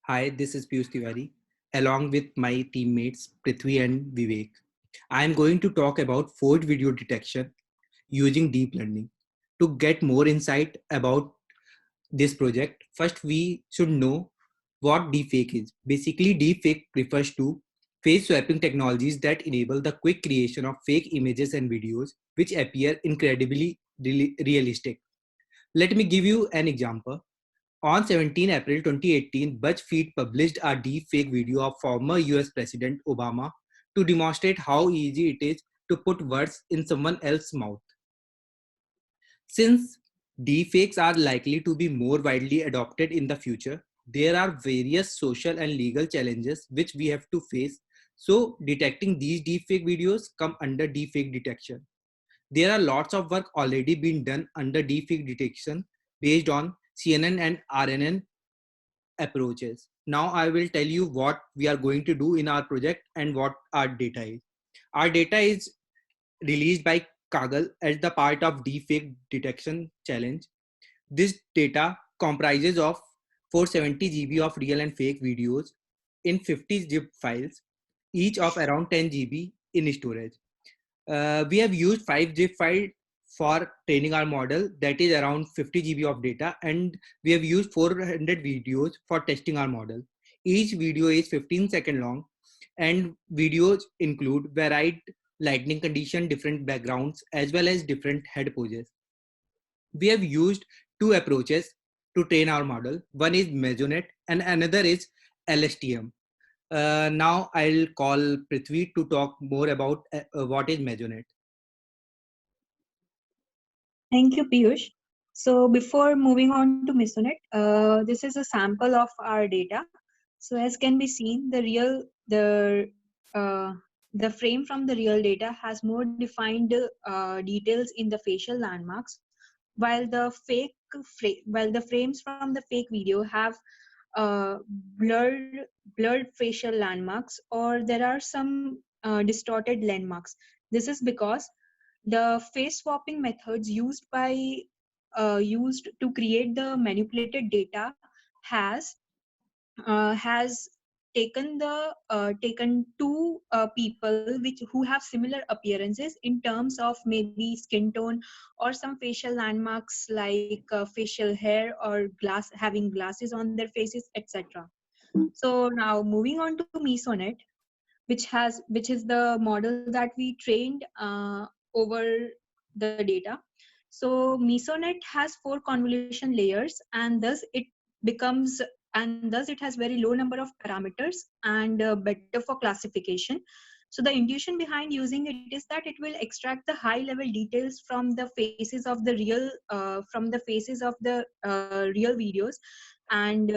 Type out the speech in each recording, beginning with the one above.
Hi, this is Piyush Tiwari, along with my teammates Prithvi and Vivek. I am going to talk about forged video detection using deep learning. To get more insight about this project, first we should know what deepfake is. Basically, deepfake refers to face swapping technologies that enable the quick creation of fake images and videos which appear incredibly realistic. Let me give you an example. On 17 April 2018, BuzzFeed published a deepfake video of former US President Obama to demonstrate how easy it is to put words in someone else's mouth. Since deepfakes are likely to be more widely adopted in the future, there are various social and legal challenges which we have to face. So, detecting these deepfake videos come under deepfake detection. There are lots of work already being done under deepfake detection based on CNN and RNN approaches. Now I will tell you what we are going to do in our project and what our data is. Our data is released by Kaggle as the part of deepfake detection challenge. This data comprises of 470 GB of real and fake videos in 50 zip files, each of around 10 GB in storage. We have used 5 zip files for training our model, that is around 50 GB of data, and we have used 400 videos for testing our model. Each video is 15-second long, and videos include varied lighting condition, different backgrounds, as well as different head poses. We have used two approaches to train our model. One is Mesonet and another is LSTM. Now I'll call Prithvi to talk more about what is Mesonet. Thank you, Piyush. So before moving on to Mesonet, this is a sample of our data. So as can be seen, uh, the frame from the real data has more defined details in the facial landmarks, while while the frames from the fake video have uh, blurred blurred facial landmarks, or there are some distorted landmarks. This is because the face swapping methods used to create the manipulated data has taken two people who have similar appearances in terms of maybe skin tone or some facial landmarks like facial hair or having glasses on their faces, etc. So now moving on to Mesonet, which is the model that we trained over the data. So Mesonet has 4 convolution layers, and thus it has very low number of parameters and better for classification. So the intuition behind using it is that it will extract the high level details from the faces of the real videos, and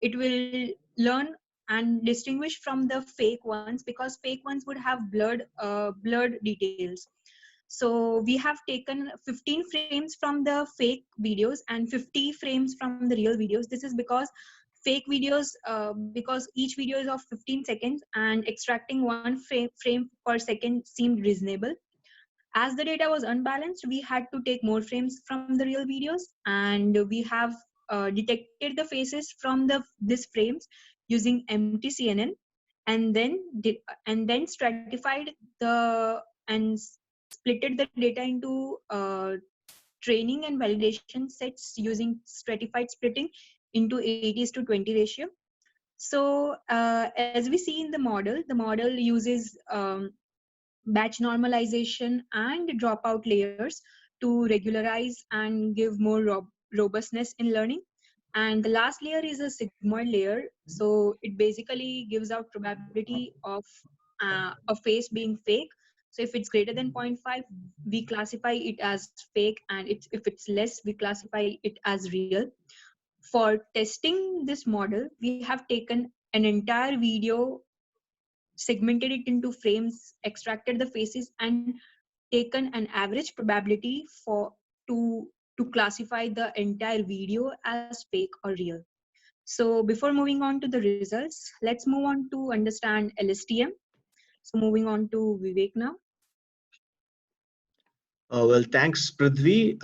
it will learn and distinguish from the fake ones, because fake ones would have blurred details. So we have taken 15 frames from the fake videos and 50 frames from the real videos. This is because fake videos, because each video is of 15 seconds and extracting one frame per second seemed reasonable. As the data was unbalanced, we had to take more frames from the real videos, and we have detected the faces from these frames using MTCNN, and then stratified the and splitted the data into training and validation sets using stratified splitting into 80:20 ratio. So as we see in the model uses batch normalization and dropout layers to regularize and give more robustness in learning. And the last layer is a sigmoid layer. So it basically gives out probability of a face being fake. So if it's greater than 0.5, we classify it as fake, and if it's less, we classify it as real. For testing this model, we have taken an entire video, segmented it into frames, extracted the faces, and taken an average probability to classify the entire video as fake or real. So before moving on to the results, let's move on to understand LSTM. So moving on to Vivek now. Well, thanks, Prithvi.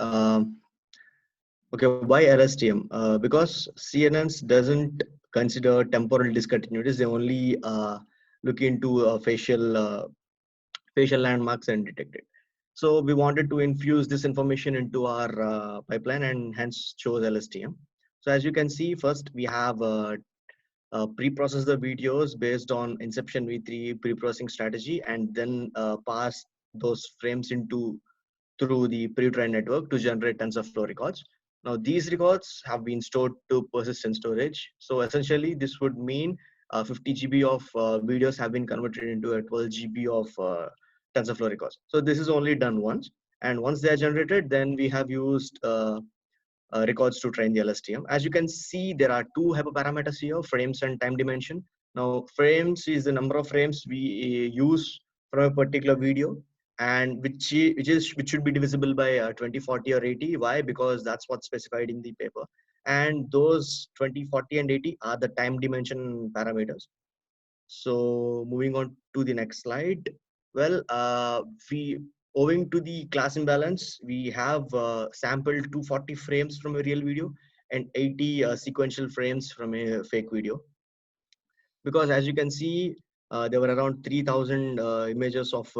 Okay, why LSTM? Because CNNs doesn't consider temporal discontinuities. They only look into facial landmarks and detect it. So we wanted to infuse this information into our pipeline and hence chose LSTM. So as you can see, first we have pre-process the videos based on Inception v3 pre-processing strategy, and then pass those frames into through the pre-trained network to generate TensorFlow records. Now these records have been stored to persistent storage. So essentially this would mean 50 GB of videos have been converted into a 12 GB of TensorFlow records. So this is only done once. And once they are generated, then we have used records to train the LSTM. As you can see, there are two hyperparameters here, frames and time dimension. Now, frames is the number of frames we use from a particular video, and which should be divisible by 20, 40, or 80. Why? Because that's what's specified in the paper. And those 20, 40, and 80 are the time dimension parameters. So moving on to the next slide. Well, we owing to the class imbalance, we have sampled 240 frames from a real video and 80 sequential frames from a fake video. Because as you can see, there were around 3,000 images of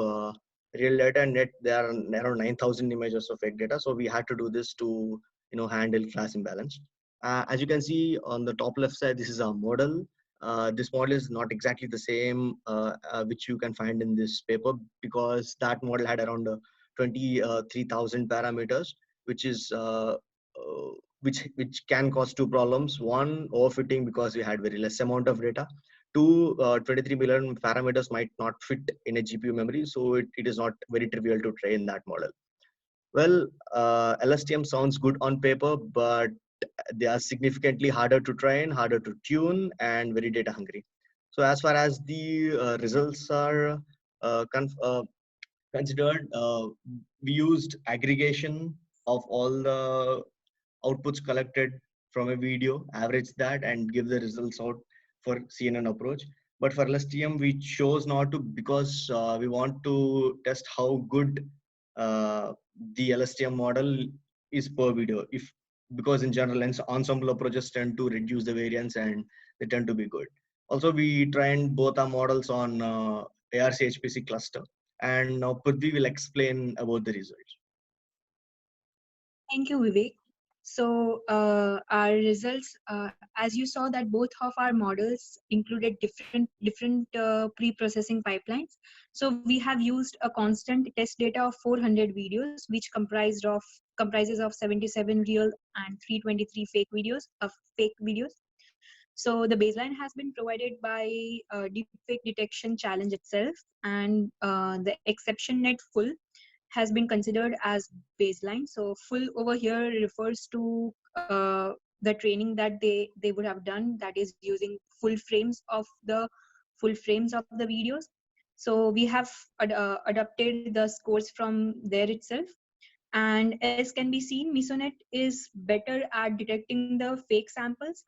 real data, and net there are around 9,000 images of fake data. So we had to do this to handle class imbalance. As you can see on the top left side, this is our model. This model is not exactly the same which you can find in this paper, because that model had around 23,000 parameters, which is which can cause two problems. One, overfitting, because we had very less amount of data. Two, 23 million parameters might not fit in a GPU memory, so it is not very trivial to train that model. Well, LSTM sounds good on paper, but they are significantly harder to train, harder to tune, and very data hungry. So as far as the results are considered, we used aggregation of all the outputs collected from a video, average that, and give the results out for CNN approach. But for LSTM, we chose not to, because we want to test how good the LSTM model is per video. Because in general, ensemble approaches tend to reduce the variance and they tend to be good. Also, we trained both our models on ARC HPC cluster, and now Prithvi will explain about the results. Thank you, Vivek. So our results, as you saw, that both of our models included different pre-processing pipelines. So we have used a constant test data of 400 videos, which comprises of 77 real and 323 fake videos. So the baseline has been provided by Deepfake Detection Challenge itself, and the exception net full has been considered as baseline. So full over here refers to the training that they would have done, that is using full frames of the videos. So we have adapted the scores from there itself. And as can be seen, Mesonet is better at detecting the fake samples,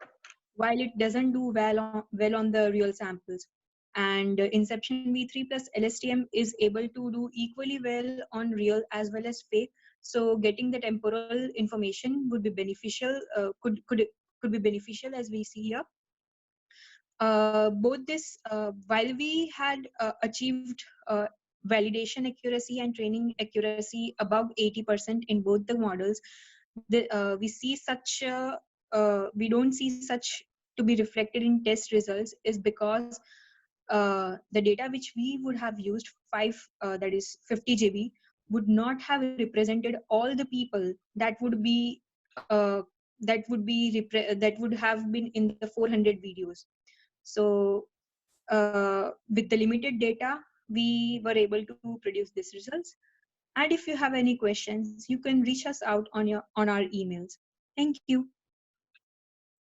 while it doesn't do well on the real samples. And Inception v3 plus LSTM is able to do equally well on real as well as fake. So getting the temporal information would be beneficial, could be beneficial, as we see here. Both this, while we had achieved validation accuracy and training accuracy above 80% in both the models, we see such we don't see such to be reflected in test results, is because the data which we would have used, that is 50 GB, would not have represented all the people that would have been in the 400 videos. So with the limited data, we were able to produce these results. And if you have any questions, you can reach us out on our emails. Thank you.